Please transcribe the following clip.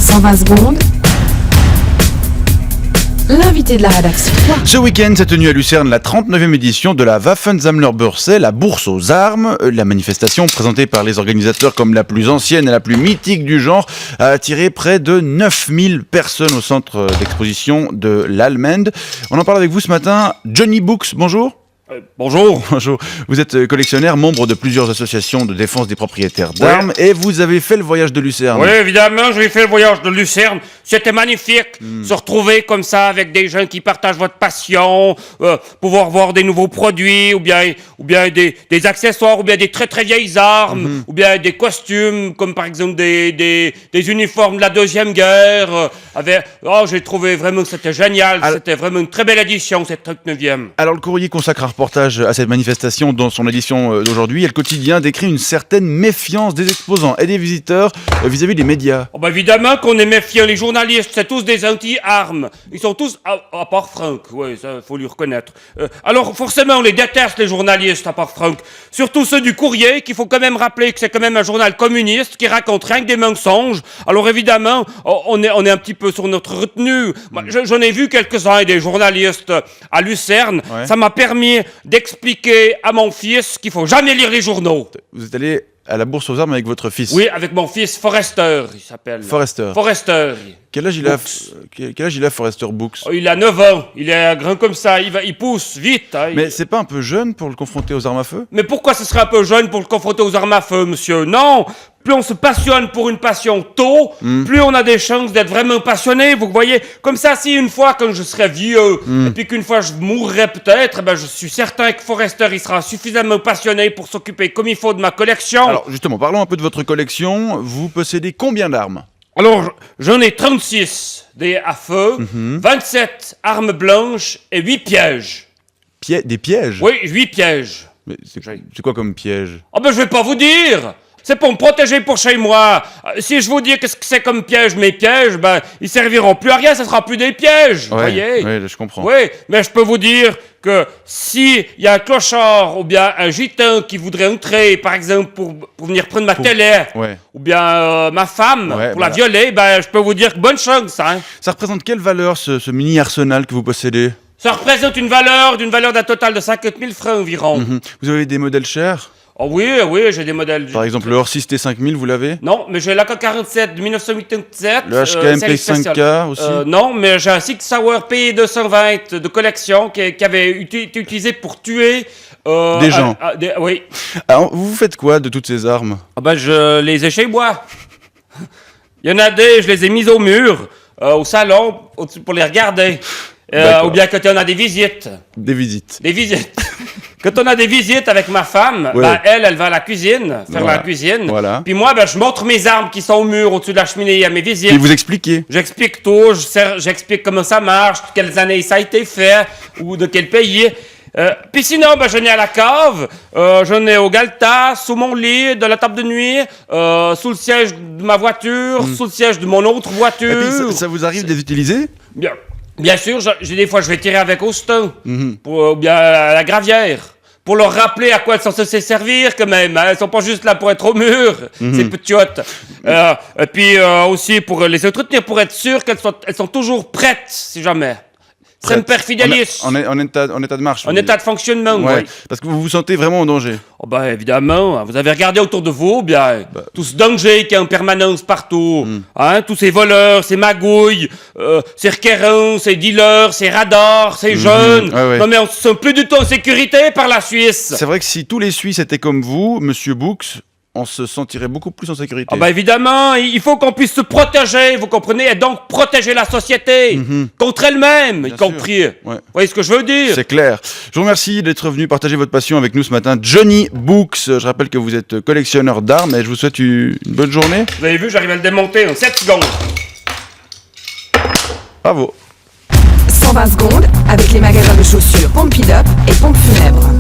120 secondes. L'invité de la rédaction. Ce week-end s'est tenue à Lucerne la 39e édition de la Waffensammlerbörse, la bourse aux armes. La manifestation, présentée par les organisateurs comme la plus ancienne et la plus mythique du genre, a attiré près de 9000 personnes au centre d'exposition de l'Allmende. On en parle avec vous ce matin. Johnny Books, bonjour. Bonjour. Bonjour. Vous êtes collectionneur, membre de plusieurs associations de défense des propriétaires d'armes, et vous avez fait le voyage de Lucerne. Oui, évidemment, j'ai fait le voyage de Lucerne. C'était magnifique. Se retrouver comme ça avec des gens qui partagent votre passion, pouvoir voir des nouveaux produits, ou bien des accessoires, ou bien des très très vieilles armes, ou bien des costumes, comme par exemple des uniformes de la Deuxième Guerre. J'ai trouvé vraiment que c'était génial. C'était vraiment une très belle édition, cette 39e. Alors, le Courrier consacre un reportage à cette manifestation dans son édition d'aujourd'hui, et le quotidien décrit une certaine méfiance des exposants et des visiteurs vis-à-vis des médias. Évidemment qu'on est méfiant, les journalistes, c'est tous des anti-armes. Ils sont tous, à part Franck, oui, ça faut lui reconnaître. Alors forcément on les déteste, les journalistes, à part Franck. Surtout ceux du Courrier, qu'il faut quand même rappeler que c'est quand même un journal communiste qui raconte rien que des mensonges. Alors évidemment, on est un petit peu sur notre retenue. Moi, j'en ai vu quelques-uns des journalistes à Lucerne. Ouais. Ça m'a permis d'expliquer à mon fils qu'il faut jamais lire les journaux. Vous êtes allé à la bourse aux armes avec votre fils? Oui, avec mon fils Forrester, il s'appelle. Forrester. Quel âge il a, Forrester Books? Il a 9 ans, il est grand comme ça, il pousse vite. Hein, Mais c'est pas un peu jeune pour le confronter aux armes à feu? Mais pourquoi ce serait un peu jeune pour le confronter aux armes à feu, monsieur? Non! Plus on se passionne pour une passion tôt, plus on a des chances d'être vraiment passionné. Vous voyez, comme ça, si une fois, quand je serai vieux, et puis qu'une fois je mourrai peut-être, je suis certain que Forrester, il sera suffisamment passionné pour s'occuper comme il faut de ma collection. Alors, justement, parlons un peu de votre collection. Vous possédez combien d'armes? Alors, j'en ai 36 des à feu, 27 armes blanches et 8 pièges. Des pièges? Oui, 8 pièges. Mais c'est quoi comme piège? Je vais pas vous dire! C'est pour me protéger pour chez moi. Si je vous dis qu'est-ce que c'est comme piège, mes pièges, ils serviront plus à rien, ça sera plus des pièges, vous voyez? Oui, je comprends. Oui, mais je peux vous dire que si il y a un clochard ou bien un gitan qui voudrait entrer, par exemple, pour venir prendre ma télé, ou bien ma femme, pour la violer, je peux vous dire que bonne chance, hein. Ça représente quelle valeur, ce mini-arsenal que vous possédez? Ça représente d'une valeur d'un total de 50 000 francs environ. Vous avez des modèles chers? Oh oui, j'ai des modèles. Par exemple, le Hors 6 T5000, vous l'avez? Non, mais j'ai l'AK-47 de 1987. Le HKM P5K aussi? Non, mais j'ai un Sig Sauer P220 de collection qui avait été utilisé pour tuer... des gens? Oui. Alors, vous faites quoi de toutes ces armes? Je les ai chez moi. Il y en a je les ai mises au mur, au salon, pour les regarder. Ou bien quand on a des visites. Des visites. Quand on a des visites avec ma femme, elle va à la cuisine, faire la cuisine. Voilà. Puis moi, je montre mes armes qui sont au mur, au-dessus de la cheminée à mes visites. Et vous expliquez? J'explique tout, j'explique comment ça marche, quelles années ça a été fait, ou de quel pays. Puis sinon, j'en ai à la cave, j'en ai au Galta, sous mon lit, de la table de nuit, sous le siège de ma voiture, sous le siège de mon autre voiture. Et puis ça vous arrive de les utiliser? Bien sûr, des fois je vais tirer avec Austin, ou bien à la gravière, pour leur rappeler à quoi elles sont censées servir quand même. Elles sont pas juste là pour être au mur, ces petiotes. Et puis aussi pour les entretenir, pour être sûr qu'elles sont toujours prêtes, si jamais. Semper Fidelis. En état de marche. En état de fonctionnement, oui. Parce que vous vous sentez vraiment en danger. Évidemment. Vous avez regardé autour de vous, tout ce danger qui est en permanence partout. Tous ces voleurs, ces magouilles, ces requérants, ces dealers, ces radars, ces jeunes. Non mais on se sent plus du tout en sécurité par la Suisse. C'est vrai que si tous les Suisses étaient comme vous, Monsieur Books, on se sentirait beaucoup plus en sécurité. Évidemment, il faut qu'on puisse se protéger, vous comprenez, et donc protéger la société contre elle-même, y compris. Vous voyez ce que je veux dire? C'est clair. Je vous remercie d'être venu partager votre passion avec nous ce matin. Johnny Books, je rappelle que vous êtes collectionneur d'armes et je vous souhaite une bonne journée. Vous avez vu, j'arrive à le démonter en 7 secondes. Bravo. 120 secondes avec les magasins de chaussures Pompidop et Pompe Funèbre.